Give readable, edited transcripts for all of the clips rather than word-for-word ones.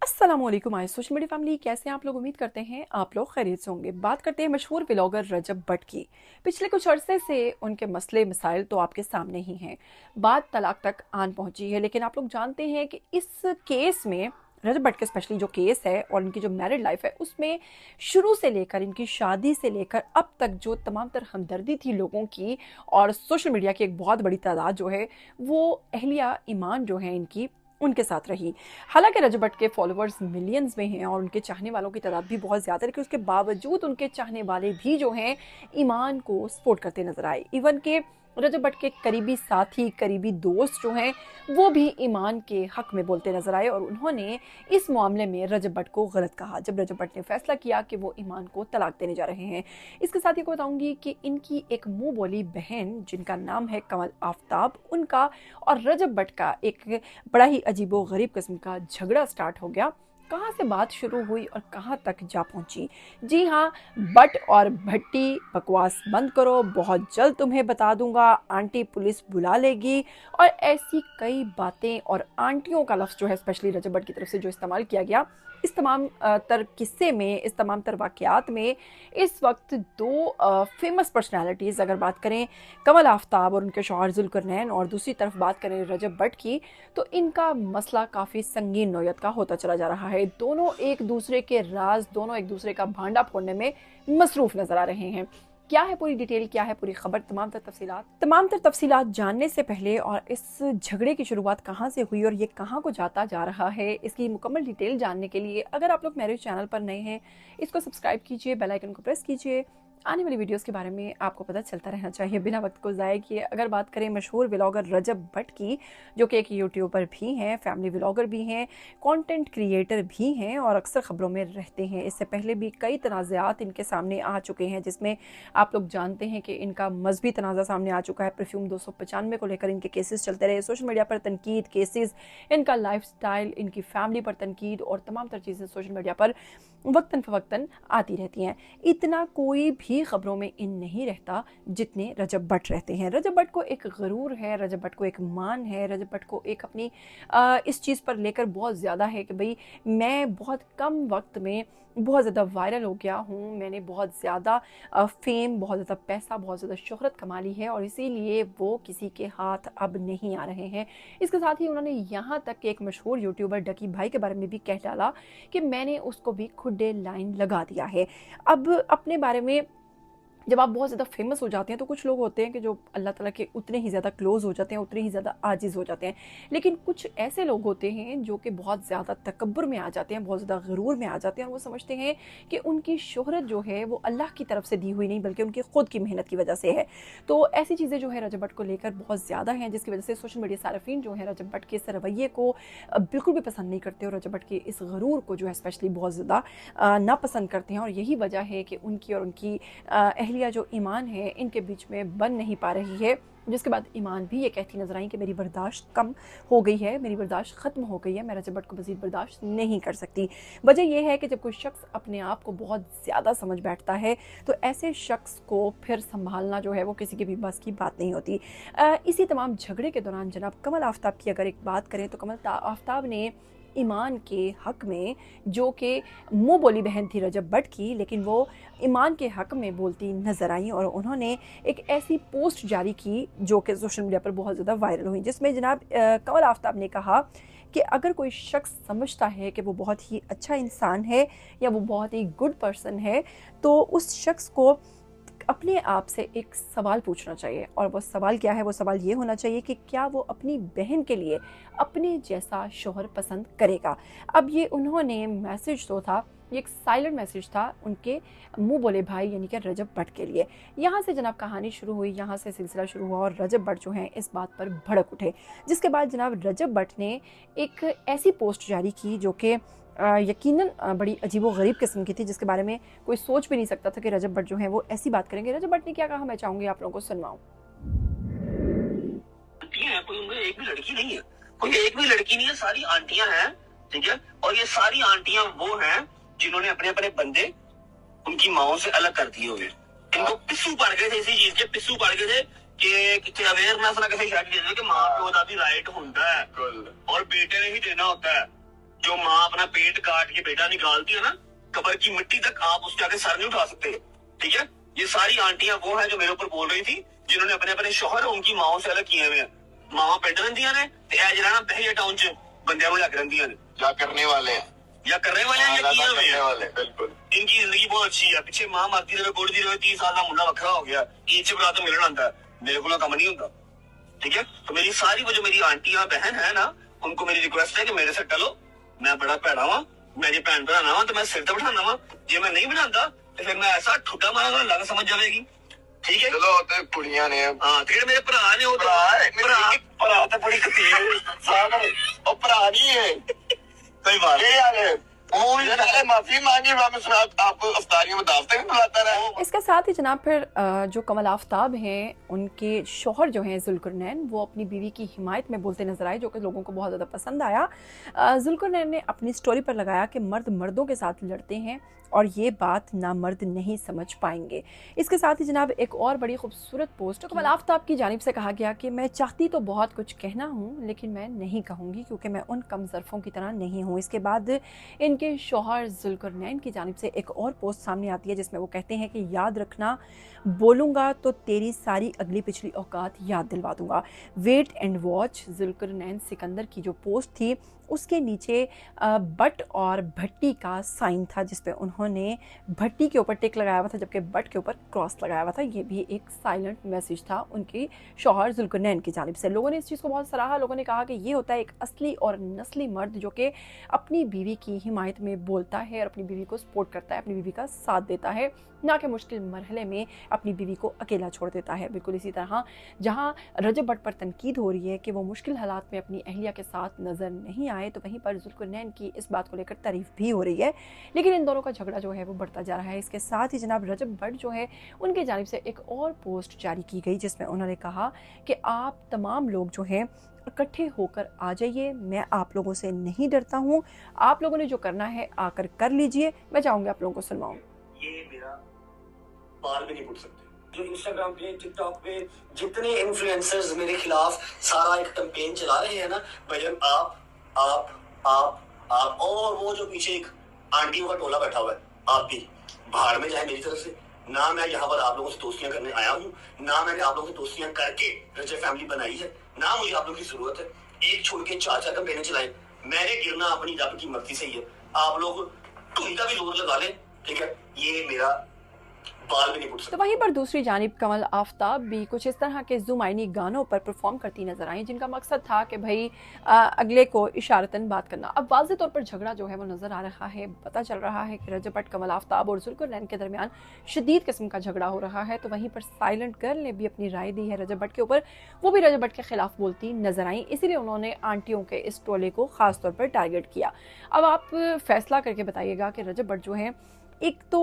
अस्सलाम वालेकुम my social media family, कैसे हैं आप लोग। उम्मीद करते हैं आप लोग खैरियत से होंगे। बात करते हैं मशहूर व्लॉगर रजब भट्ट की। पिछले कुछ अरसे से उनके मसले मसाइल तो आपके सामने ही हैं। बात तलाक तक आन पहुंची है, लेकिन आप लोग जानते हैं कि इस केस में रजब भट्ट के स्पेशली जो केस है और इनकी जो मैरिड लाइफ है उसमें शुरू से लेकर इनकी शादी से लेकर अब तक जो तमाम तर हमदर्दी थी लोगों की और सोशल मीडिया की एक बहुत बड़ी तादाद जो है वो अहलिया ईमान जो है इनकी उनके साथ रही। हालांकि रजब भट्ट के फॉलोअर्स मिलियंस में हैं और उनके चाहने वालों की तादाद भी बहुत ज़्यादा है, लेकिन उसके बावजूद उनके चाहने वाले भी जो हैं ईमान को सपोर्ट करते नजर आए। इवन के रजब भट्ट के करीबी साथी, करीबी दोस्त जो हैं वो भी ईमान के हक में बोलते नजर आए और उन्होंने इस मामले में रजब भट्ट को गलत कहा जब रजब भट्ट ने फैसला किया कि वो ईमान को तलाक देने जा रहे हैं। इसके साथ ही को बताऊंगी कि इनकी एक मुंह बोली बहन जिनका नाम है कमल आफ्ताब, उनका और रजब भट्ट का एक बड़ा ही अजीबो गरीब किस्म का झगड़ा स्टार्ट हो गया। कहाँ से बात शुरू हुई और कहाँ तक जा पहुंची। जी हाँ, भट्ट और भट्टी बकवास बंद करो, बहुत जल्द तुम्हें बता दूंगा, आंटी पुलिस बुला लेगी और ऐसी कई बातें। और आंटियों का लफ्ज़ जो है स्पेशली रजब भट्ट की तरफ से जो इस्तेमाल किया गया, इस तमाम तर किस्से में, इस तमाम तर वाक़यात में इस वक्त दो फेमस पर्सनालिटीज़ अगर बात करें कमल आफ्ताब और उनके शौहर ज़ुल्करनैन और दूसरी तरफ बात करें रजब भट्ट की, तो इनका मसला काफ़ी संगीन नौयत का होता चला जा रहा है। दोनों एक दूसरे के राज, दोनों एक दूसरे का भांडा फोड़ने में मसरूफ़ नज़र आ रहे हैं। क्या है पूरी डिटेल, क्या है पूरी खबर, तमाम तर तफसीलात जानने से पहले और इस झगड़े की शुरुआत कहाँ से हुई और ये कहाँ को जाता जा रहा है, इसकी मुकम्मल डिटेल जानने के लिए अगर आप लोग मेरे चैनल पर नए हैं इसको सब्सक्राइब कीजिए, बेल आइकन को प्रेस कीजिए। आने वाली वीडियोस के बारे में आपको पता चलता रहना चाहिए बिना वक्त को ज़ाया किए। अगर बात करें मशहूर व्लॉगर रजब भट्ट की, जो कि एक यूट्यूबर भी हैं, फैमिली व्लॉगर भी हैं, कंटेंट क्रिएटर भी हैं और अक्सर ख़बरों में रहते हैं। इससे पहले भी कई तनाज़ात इनके सामने आ चुके हैं, जिसमें आप लोग जानते हैं कि इनका मजहबी तनाज़ा सामने आ चुका है। परफ्यूम 295 को लेकर इनके केसेस चलते रहे, सोशल मीडिया पर तनकीद केसेस, इनका लाइफ स्टाइल, इनकी फैमिली पर तनकीद और तमाम तर चीज़ें सोशल मीडिया पर वक्तन फ़वक्तन आती रहती हैं। इतना कोई भी खबरों में इन नहीं रहता जितने रजब भट्ट रहते हैं। रजब भट्ट को एक गरूर है, रजब भट्ट को एक मान है, रजब भट्ट को एक अपनी इस चीज़ पर लेकर बहुत ज़्यादा है कि भाई मैं बहुत कम वक्त में बहुत ज़्यादा वायरल हो गया हूँ, मैंने बहुत ज़्यादा फेम, बहुत ज़्यादा पैसा, बहुत ज़्यादा शोहरत कमा ली है और इसीलिए वो किसी के हाथ अब नहीं आ रहे हैं। इसके साथ ही उन्होंने यहाँ तक कि एक मशहूर यूट्यूबर डकी भाई के बारे में भी कह डाला कि मैंने उसको भी खुडे लाइन लगा दिया है। अब अपने बारे में जब आप बहुत ज़्यादा फेमस हो जाते हैं तो कुछ लोग होते हैं कि जो अल्लाह ताला के उतने ही ज़्यादा क्लोज़ हो जाते हैं, उतने ही ज़्यादा आजिज़ हो जाते हैं। लेकिन कुछ ऐसे लोग होते हैं जो कि बहुत ज़्यादा तकब्बुर में आ जाते हैं, बहुत ज़्यादा गरूर में आ जाते हैं और वो समझते हैं कि उनकी शोहरत जो है वो अल्लाह की तरफ से दी हुई नहीं बल्कि उनकी ख़ुद की मेहनत की वजह से है। तो ऐसी चीज़ें जो है रजब भट्ट को लेकर बहुत ज़्यादा हैं, जिसकी वजह से सोशल मीडिया सार्फिन जो है रजब भट्ट के इस रवैये को बिल्कुल भी पसंद नहीं करते और रजब भट्ट के इस गरूर को जो है स्पेशली बहुत ज़्यादा नापसंद करते हैं। और यही वजह है कि उनकी और उनकी अहलिया जो ईमान है इनके बीच में बन नहीं पा रही है, जिसके बाद ईमान भी ये कहती नजर आई कि मेरी बर्दाश्त कम हो गई है, मेरी बर्दाश्त ख़त्म हो गई है, मैं रजब भट्ट को मज़ीद बर्दाश्त नहीं कर सकती। वजह यह है कि जब कोई शख्स अपने आप को बहुत ज़्यादा समझ बैठता है तो ऐसे शख्स को फिर संभालना जो है वो किसी के भी बस की बात नहीं होती। इसी तमाम झगड़े के दौरान जनाब कमल आफ्ताब की अगर एक बात करें तो कमल आफ्ताब ने ईमान के हक में, जो कि मुँह बोली बहन थी रजब भट्ट की, लेकिन वो ईमान के हक में बोलती नज़र आई और उन्होंने एक ऐसी पोस्ट जारी की जो कि सोशल मीडिया पर बहुत ज़्यादा वायरल हुई, जिसमें जनाब कमल आफ्ताब ने कहा कि अगर कोई शख्स समझता है कि वो बहुत ही अच्छा इंसान है या वो बहुत ही गुड पर्सन है तो उस शख्स को अपने आप से एक सवाल पूछना चाहिए। और वो सवाल क्या है? वो सवाल ये होना चाहिए कि क्या वो अपनी बहन के लिए अपने जैसा शोहर पसंद करेगा। अब ये उन्होंने मैसेज जो था ये एक साइलेंट मैसेज था उनके मुंह बोले भाई यानी कि रजब भट्ट के लिए। यहाँ से जनाब कहानी शुरू हुई, यहाँ से सिलसिला शुरू हुआ और रजब भट्ट जो हैं इस बात पर भड़क उठे, जिसके बाद जनाब रजब भट्ट ने एक ऐसी पोस्ट जारी की जो कि यकीनन बड़ी अजीबो गरीब किस्म की थी, जिसके बारे में कोई सोच भी नहीं सकता था कि रजब भट्ट जो है वो ऐसी बात करेंगे। रजब भट्ट ने क्या कहा मैं चाहूँगी आप लोगों को सुनवाऊँ। कोई उनमें एक भी लड़की नहीं है, कोई एक भी लड़की नहीं है, सारी आंटियां हैं, ठीक है। और ये सारी आंटियां वो हैं जिन्होंने अपने अपने बंदे उनकी माओ से अलग कर दिए हुए। इनको पिस्सू पड़ गए थे, इसी चीज के पिस्सू पड़ गए थे कि अवेयरनेस ना कैसे कि माँ प्यो का भी राइट होता है और बेटे ने ही देना होता है। जो माँ अपना अपना पेट काट के बेटा निकालती है ना, कब्र की मिट्टी तक आप उसके आगे सर नहीं उठा सकते, ठीक है। ये सारी आंटियां वो हैं जो मेरे ऊपर बोल रही थी, जिन्होंने अपने अपने शोहर उनकी माओ से अलग किए हुए हैं। मावा पिंड रहिंदियां ने ते ए जिहड़ा ना बहरिया टाउन च बंदियां को लग रहिंदियां ने, या करने वाले हैं, या करने वाले हैं या किए हुए करने हैं। वाले, बिल्कुल। इनकी जिंदगी बहुत अच्छी है, पिछे मां मरती रहे, गुड़दी रहे, 30 साल का मुंडा वखरा हो गया, ईद च बरात मिलन आंदा है, मेरे को कम नहीं होता, ठीक है। तो मेरी सारी वो जो मेरी आंटियां बहन है ना, उनको मेरी रिक्वेस्ट है कि मेरे से टलो, मैं बड़ा भैड़ा वा, मेरी भैन भराना वा, तो मैं सिर ते बिठाना वा, जे मैं नहीं बिठांदा तो फिर मैं ऐसा ठुड्डा मारांगा, लग समझ जाएगी, ठीक है। चलो ते कुड़ियां ने, हाँ, ते मेरे भरा ने, भरा तो बड़ी कतीर साहब, ओ भरा नहीं है, कोई बात ये यार है वो माफी मांगी, वापस आपको अफ्तारियों में दावतें भी बुलाता रहा। इसके साथ ही जनाब फिर जो कमल आफ्ताब हैं, उनके शौहर जो हैं जुल्करनैन, वो अपनी बीवी की हिमायत में बोलते नजर आए, जो कि लोगों को बहुत ज़्यादा पसंद आया। जुल्करनैन ने अपनी स्टोरी पर लगाया कि मर्द मर्दों के साथ लड़ते हैं और ये बात ना मर्द नहीं समझ पाएंगे। इसके साथ ही जनाब एक और बड़ी खूबसूरत पोस्ट कमल आफ्ताब की जानिब से कहा गया कि मैं चाहती तो बहुत कुछ कहना हूँ, लेकिन मैं नहीं कहूँगी क्योंकि मैं उन कम ज़रफ़ों की तरह नहीं हूँ। इसके बाद इनके शौहर जुल्करनैन की जानिब से एक और पोस्ट सामने आती है जिसमें वो कहते हैं कि याद रखना, बोलूँगा तो तेरी सारी अगली पिछली औकात याद दिलवा दूँगा। Wait and watch. Zulqarnain Sikandar की जो पोस्ट थी उसके नीचे बट और भट्टी का साइन था, जिस पे उन्होंने भट्टी के ऊपर टिक लगाया हुआ था जबकि बट के ऊपर क्रॉस लगाया हुआ था। ये भी एक साइलेंट मैसेज था उनकी शौहर जुल्करनैन की जानिब से। लोगों ने इस चीज़ को बहुत सराहा। लोगों ने कहा कि ये होता है एक असली और नस्ली मर्द जो कि अपनी बीवी की हिमायत में बोलता है और अपनी बीवी को सपोर्ट करता है, अपनी बीवी का साथ देता है, ना कि मुश्किल मरहले में अपनी बीवी को अकेला छोड़ देता है। बिल्कुल इसी तरह जहाँ रजब भट्ट पर तनकीद हो रही है कि वो मुश्किल हालात में अपनी अहलिया के साथ नज़र नहीं आए, तो वहीं पर जुल्करनैन की इस बात को लेकर तारीफ भी हो रही है। लेकिन इन दोनों का झगड़ा जो है वो बढ़ता जा रहा है। इसके साथ ही जनाब रजब भट्ट जो है उनकी जानिब से एक और पोस्ट जारी की गई जिसमें उन्होंने कहा कि आप तमाम लोग जो हैं इकट्ठे होकर आ जाइए, मैं आप लोगों से नहीं डरता हूँ, आप लोगों ने जो करना है आकर कर लीजिए, मैं चाहूँगी आप लोगों को सुनवाऊँ। ये मेरा बाल भी नहीं फूट सकते। जो इंस्टाग्राम पे, टिकटॉक पे जितने इन्फ्लुएंसर्स मेरे खिलाफ सारा एक कैंपेन चला रहे हैं ना, भैया आप और वो जो पीछे एक आंटियों का टोला बैठा हुआ है, आप भी बाहर में जाए मेरी तरफ से। ना मैं यहाँ पर आप लोगों से दोस्तियां करने आया हूँ, ना मैंने आप लोगों से दोस्तियां करके रजब फैमिली बनाई है, ना मुझे आप लोगों की जरूरत है। एक छोड़ के चार कैंपेन चलाए, मैंने गिरना अपनी रब की मर्जी से ही है। आप लोग ढूंढा भी जोर लगा ले, ठीक है, ये मेरा बाल भी नहीं फूट सकता। तो वहीं पर दूसरी जानिब कमल आफ्ताब भी कुछ इस तरह के जुमाइनी गानों पर परफॉर्म करती नजर आई जिनका मकसद था कि भाई अगले को इशारतन बात करना। अब वाज़ेह तौर पर झगड़ा जो है वो नज़र आ रहा है। पता चल रहा है कि रजब भट्ट, कमल आफ्ताब और जुल्करनैन के दरमियान शदीद किस्म का झगड़ा हो रहा है। तो वहीं पर साइलेंट गर्ल ने भी अपनी राय दी है रजब भट्ट के ऊपर। वो भी रजब भट्ट के खिलाफ बोलती नजर आई, इसीलिए उन्होंने आंटियों के इस टोले को खास तौर पर टारगेट किया। अब आप फैसला करके बताइएगा कि रजब भट्ट जो है, एक तो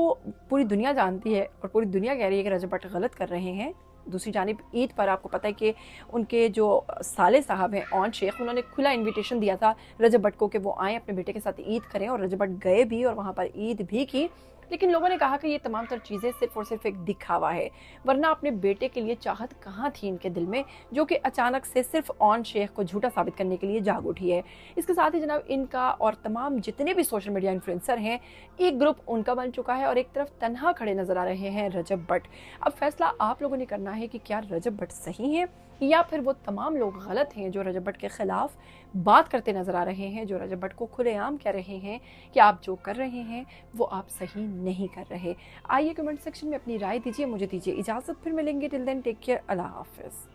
पूरी दुनिया जानती है और पूरी दुनिया कह रही है कि रजब भट्ट गलत कर रहे हैं। दूसरी जानिब ईद पर आपको पता है कि उनके जो साले साहब हैं ऑन शेख, उन्होंने खुला इनविटेशन दिया था रजब भट्ट को कि वो आएँ अपने बेटे के साथ ईद करें, और रजब भट्ट गए भी और वहाँ पर ईद भी की। लेकिन लोगों ने कहा कि ये तमाम तर चीज़ें सिर्फ और सिर्फ एक दिखावा है, वरना अपने बेटे के लिए चाहत कहाँ थी इनके दिल में, जो कि अचानक से सिर्फ ऑन शेख को झूठा साबित करने के लिए जाग उठी है। इसके साथ ही जनाब इनका और तमाम जितने भी सोशल मीडिया इन्फ्लुएंसर हैं, एक ग्रुप उनका बन चुका है और एक तरफ तन्हा खड़े नजर आ रहे हैं रजब भट्ट। अब फैसला आप लोगों ने करना है कि क्या रजब भट्ट सही हैं या फिर वो तमाम लोग गलत हैं जो रजब भट्ट के खिलाफ बात करते नजर आ रहे हैं, जो रजब भट्ट को खुलेआम कह रहे हैं कि आप जो कर रहे हैं वो आप सही नहीं कर रहे। आइए कमेंट सेक्शन में अपनी राय दीजिए। मुझे दीजिए इजाज़त, फिर मिलेंगे। टिल देन टेक केयर, अल्लाह हाफिज़।